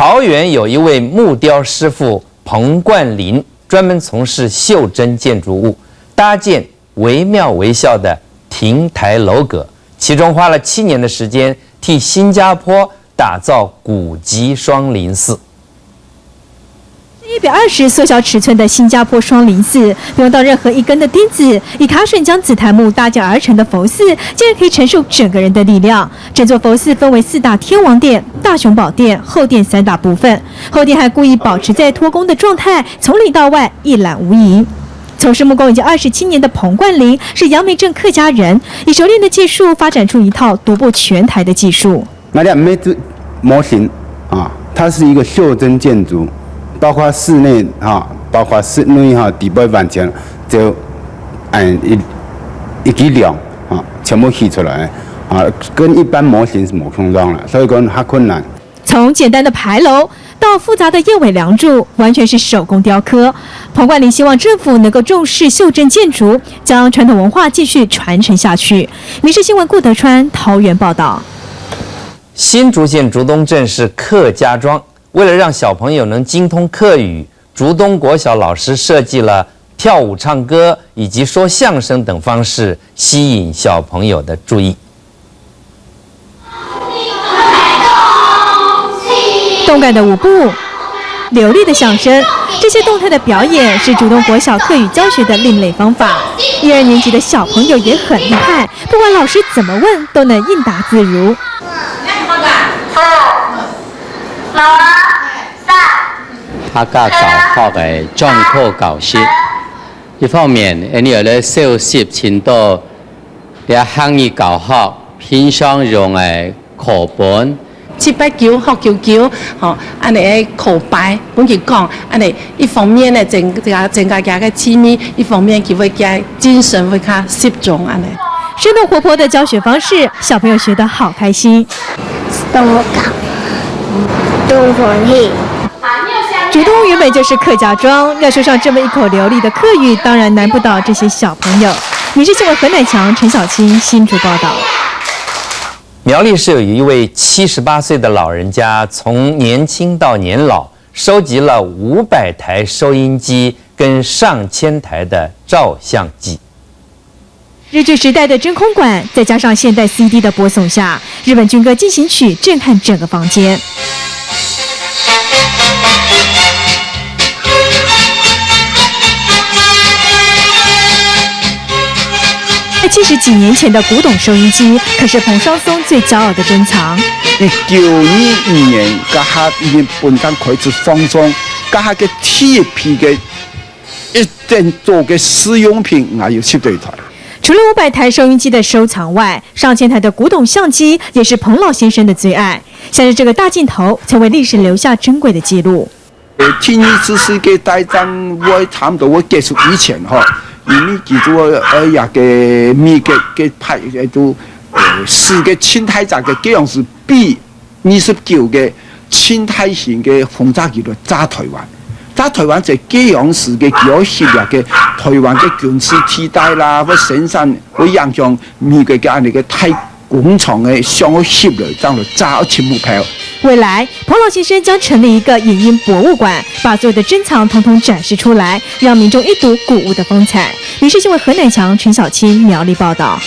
桃园有一位木雕师傅彭冠霖，专门从事袖珍建筑物，搭建惟妙惟肖的亭台楼阁，其中花了7年的时间，替新加坡打造古籍双林寺。120缩小尺寸的新加坡双林寺，不用到任何一根的钉子，以卡榫将紫檀木搭建而成的佛寺，竟然可以承受整个人的力量。整座佛寺分为4大天王殿、大雄宝殿、后殿3大部分。后殿还故意保持在托宫的状态，从里到外一览无遗。从事木工已经27年的彭冠霖是杨梅镇客家人，以熟练的技术发展出一套独步全台的技术。那两枚模型啊，它是一个袖珍建筑。包括室内包括室内底部完全就一支量全部砌出来跟一般模型是没相当的，所以讲它困难。从简单的牌楼到复杂的燕尾梁柱，完全是手工雕刻。彭冠霖希望政府能够重视袖珍建筑，将传统文化继续传承下去。民视新闻顾德川桃园报道。新竹县竹东镇是客家庄。为了让小朋友能精通客语，竹东国小老师设计了跳舞、唱歌以及说相声等方式，吸引小朋友的注意。动感的舞步，流利的相声，这些动态的表演是竹东国小客语教学的另类方法。1、2年级的小朋友也很厉害，不管老师怎么问，都能应答自如。客家教學嘅中科教師，一方面，你有咧小攝程度，你漢語教學偏向用嘅課本。789學99，安尼嘅課牌，本佢講，安尼一方面咧增加嘅知名，一方面佢會加精神會較集中安尼。生动活泼的教学方式，小朋友学得好开心。竹东原本就是客家庄，要说上这么一口流利的客语，当然难不倒这些小朋友。民视新闻何乃强、陈小青新竹报道。苗栗市有一位78岁的老人家，从年轻到年老，收集了500台收音机跟上千台的照相机。日据时代的真空管，再加上现代 CD 的播送下，日本军歌进行曲震撼整个房间。70几年前的古董收音機，可是彭雙松最驕傲的珍藏。1922年，家下日本當開始放鬆，家下嘅 TP 嘅一整做嘅試用品，還有7台。除了500台收音机的收藏外，上千台的古董相機也是彭老先生的最愛。像是这个大镜头，曾为历史留下珍贵的记录。第二次世界大戰我差唔多我結束以前因為記住嘅美嘅派都4個清太站嘅這樣是比29個清太型嘅轟炸機都炸台灣。炸台灣就這樣式嘅叫系列嘅台灣嘅軍事替代啦，或生產會影響美國嘅那個太工廠嘅相互協力，這樣就炸起目標。未來，彭老先生將成立一個影音博物館，把所有的珍藏統統展示出來，讓民眾一睹古物的風采。民視新聞何乃強、陳小青苗栗報道。